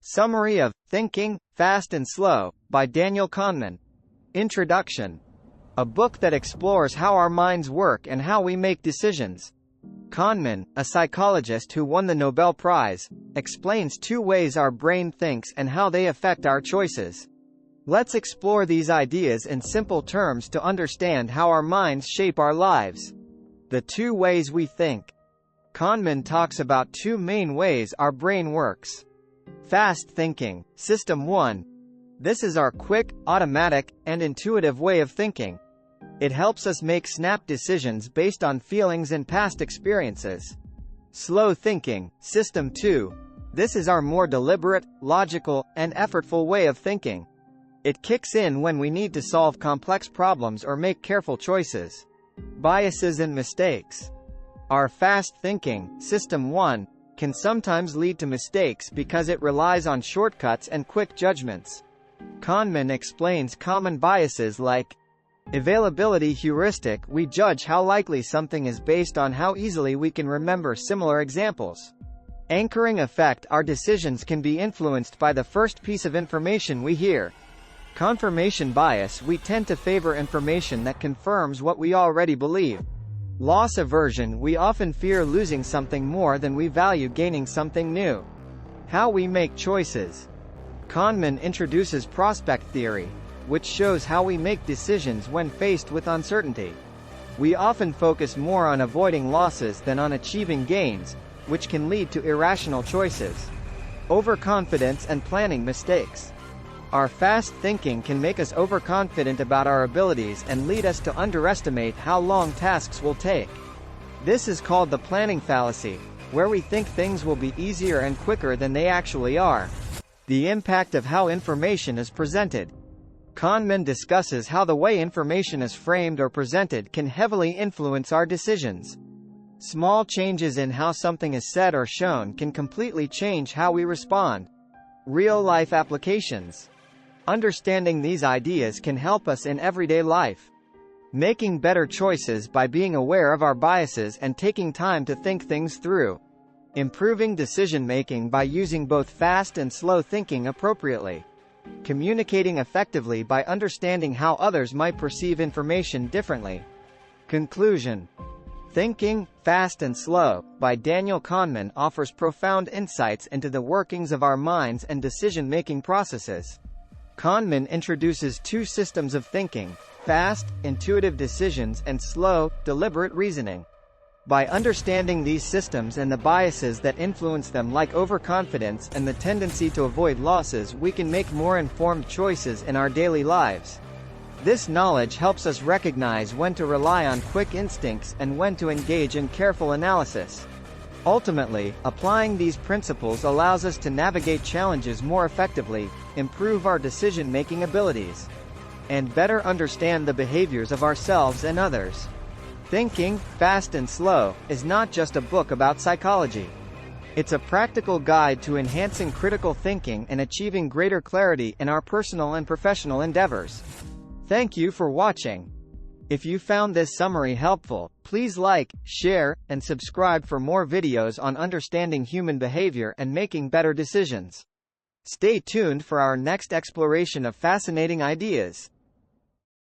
Summary of Thinking, Fast and Slow, by Daniel Kahneman. Introduction. A book that explores how our minds work and how we make decisions. Kahneman, a psychologist who won the Nobel Prize, explains two ways our brain thinks and how they affect our choices. Let's explore these ideas in simple terms to understand how our minds shape our lives. The two ways we think. Kahneman talks about two main ways our brain works. Fast thinking, System 1. This is our quick, automatic, and intuitive way of thinking. It helps us make snap decisions based on feelings and past experiences. Slow thinking, System 2. This is our more deliberate, logical, and effortful way of thinking. It kicks in when we need to solve complex problems or make careful choices. Biases and mistakes. Our fast thinking, System 1, can sometimes lead to mistakes because it relies on shortcuts and quick judgments. Kahneman explains common biases like availability heuristic. We judge how likely something is based on how easily we can remember similar examples. Anchoring effect. Our decisions can be influenced by the first piece of information we hear. Confirmation bias. We tend to favor information that confirms what we already believe. Loss aversion. We often fear losing something more than we value gaining something new. How we make choices. Kahneman introduces prospect theory, which shows how we make decisions when faced with uncertainty. We often focus more on avoiding losses than on achieving gains, which can lead to irrational choices. Overconfidence and planning mistakes. Our fast thinking can make us overconfident about our abilities and lead us to underestimate how long tasks will take. This is called the planning fallacy, where we think things will be easier and quicker than they actually are. The impact of how information is presented. Kahneman discusses how the way information is framed or presented can heavily influence our decisions. Small changes in how something is said or shown can completely change how we respond. Real-life applications. Understanding these ideas can help us in everyday life. Making better choices by being aware of our biases and taking time to think things through. Improving decision-making by using both fast and slow thinking appropriately. Communicating effectively by understanding how others might perceive information differently. Conclusion. Thinking, Fast and Slow, by Daniel Kahneman offers profound insights into the workings of our minds and decision-making processes. Kahneman introduces two systems of thinking: fast, intuitive decisions and slow, deliberate reasoning. By understanding these systems and the biases that influence them, like overconfidence and the tendency to avoid losses, we can make more informed choices in our daily lives. This knowledge helps us recognize when to rely on quick instincts and when to engage in careful analysis. Ultimately, applying these principles allows us to navigate challenges more effectively, improve our decision-making abilities, and better understand the behaviors of ourselves and others. Thinking, Fast and Slow, is not just a book about psychology. It's a practical guide to enhancing critical thinking and achieving greater clarity in our personal and professional endeavors. Thank you for watching. If you found this summary helpful, please like, share, and subscribe for more videos on understanding human behavior and making better decisions. Stay tuned for our next exploration of fascinating ideas.